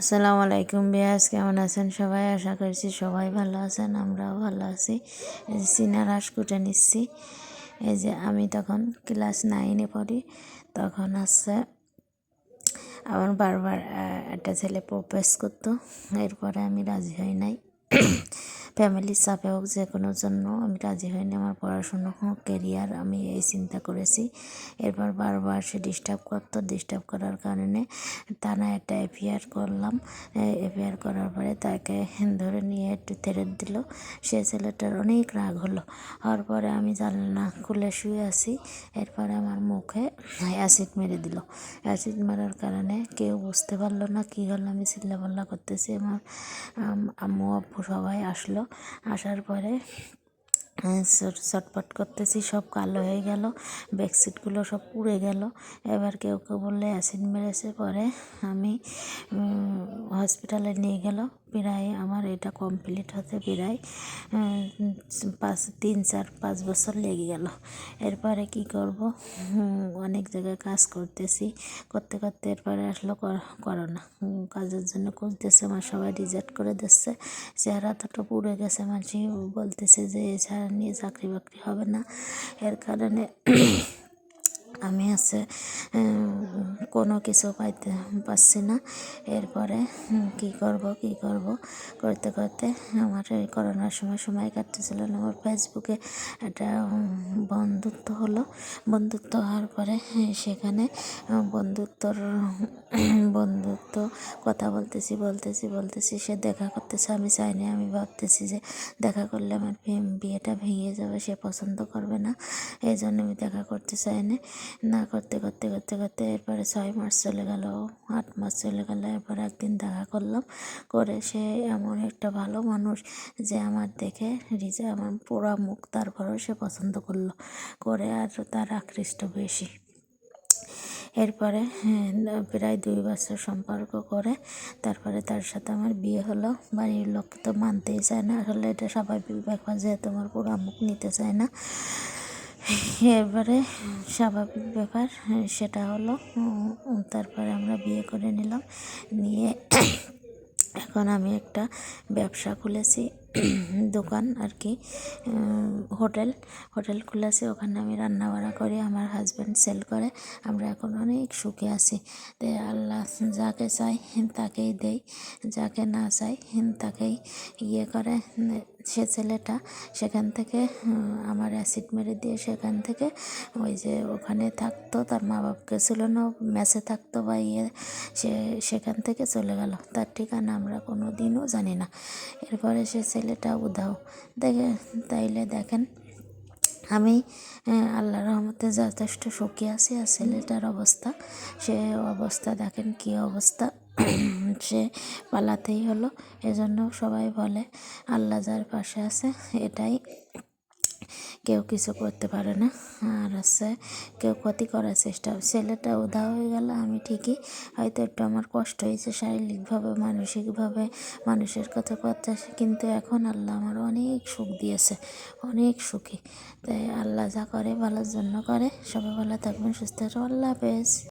আসসালামু আলাইকুম বিয়াস, কেমন আছেন সবাই? আশা করছি সবাই ভালো আছেন, আমরাও ভালো আছি। এই যে চীনা রাস কুটে নিচ্ছি। এই যে আমি তখন ক্লাস 9-এ পড়ি। তখন আমার বারবার একটা ছেলে প্রপোজ করতো। এরপরে আমি রাজি হই নাই। ফ্যামিলির চাপে হোক যে কোনো জন্য আমি রাজি হইনি। আমার পড়াশুনো হোক, কেরিয়ার, আমি এই চিন্তা করেছি। এরপর বারবার সে ডিস্টার্ব করার কারণে টানা একটা এফআইআর করলাম। এফআইআর করার পরে তাকে ধরে নিয়ে একটু তেড়ে দিল। সে ছেলেটার অনেক রাগ হওয়ার পরে আমি জানলা খুলে শুয়ে আছি। এরপরে আমার মুখে অ্যাসিড মেরে দিল। অ্যাসিড মারার কারণে কেউ বুঝতে পারলো না কী হলো। আমি চিল্লাপাল্লা করতেছি। আমার আম্মু আব্বু সবাই আসলো। আসার পরে চটপট করতেছি, সব কালো হয়ে গেল, বেডশিটগুলো সব পুড়ে গেল। এবার কেউ কেউ বললে অ্যাসিড মেরেছে। পরে আমি হসপিটালে নিয়ে গেল। প্রায় আমার এটা কমপ্লিট হতে প্রায় 3-4-5 বছর লেগে গেল। এরপরে কি করব, অনেক জায়গায় কাজ করতে এরপরে আসলো করোনা। কাজের জন্য খুঁজতেছে, আমার সবাই রিজেক্ট করে দিচ্ছে। চেহারা তো পুড়ে গেছে, মানুষ বলতেছে যে এছাড়া নিয়ে চাকরি বাকরি হবে না। এর কারণে আমি কোনো কিছু পাচ্ছি না। এরপরে কি করব করতে আমার এই করোনার সময় কাটতেছিল না। আমার ফেসবুকে একটা বন্ধুত্ব হওয়ার পরে সেখানে বন্ধুত্ব কথা বলতেছি। সে দেখা করতেছে, আমি চাইনি। আমি ভাবতেছি যে দেখা করলে আমার বিয়েটা ভেঙে যাবে, সে পছন্দ করবে না। এই জন্য আমি দেখা করতে চাইনি। না করতে এরপরে 6 মাস চলে গেল, 8 মাস চলে গেল। এরপর একদিন দেখা করলাম। করে সে এমন একটা ভালো মানুষ যে আমার দেখে আমার পোড়া মুখ, তারপরেও সে পছন্দ করে আর তার আকৃষ্ট বেশি। এরপরে প্রায় 2 বছর সম্পর্ক করে তারপরে তার সাথে আমার বিয়ে হলো। বাড়ির লোক তো মানতেই চায় না। আসলে এটা স্বাভাবিক ব্যাপার, যেহেতু আমার পোড়া মুখ নিতে চায় না। এবারে স্বাভাবিক ব্যাপার সেটা হলো। তারপরে আমরা বিয়ে করে নিলাম। নিয়ে এখন আমি একটা ব্যবসা খুলেছি, দোকান আর কি, হোটেল খুলেছি। ওখানে আমি রান্না বান্না করি, আমার হাজব্যান্ড সেল করে। আমরা এখন অনেক সুখে আছি। তাই আল্লাহ যাকে চাই তাকেই দেয়, যাকে না চাই তাকেই করে। সে ছেলেটা সেখান থেকে আমার অ্যাসিড মেরে দিয়ে সেখান থেকে ওই যে ওখানে থাকতো, তার মা বাপকে ছিল না, মেসে থাকতো বা সেখান থেকে চলে গেল। তার ঠিকানা আমরা কোনো দিনও জানি না। এরপরে সে ছেলেটা উধাও। তাইলে দেখেন, আমি আল্লাহর রহমতে যথেষ্ট সুখী আছি। আর ছেলেটার অবস্থা দেখেন কী অবস্থা। সে পালাতেই হলো। এজন্য সবাই বলে আল্লাহ যার পাশে আছে, এটাই, কেউ কিছু করতে পারে না। আর কেউ ক্ষতি করার চেষ্টা। ছেলেটা উধাও হয়ে গেল। আমি ঠিকই হয়তো একটু আমার কষ্ট হয়েছে শারীরিকভাবে, মানসিকভাবে, মানুষের কথা কিন্তু এখন আল্লাহ আমার অনেক সুখ দিয়েছে, অনেক সুখী। তাই আল্লাহ যা করে ভালোর জন্য করে। সবাই ভালো থাকবেন, সুস্থ থাকবেন। আল্লাহ হাফেজ।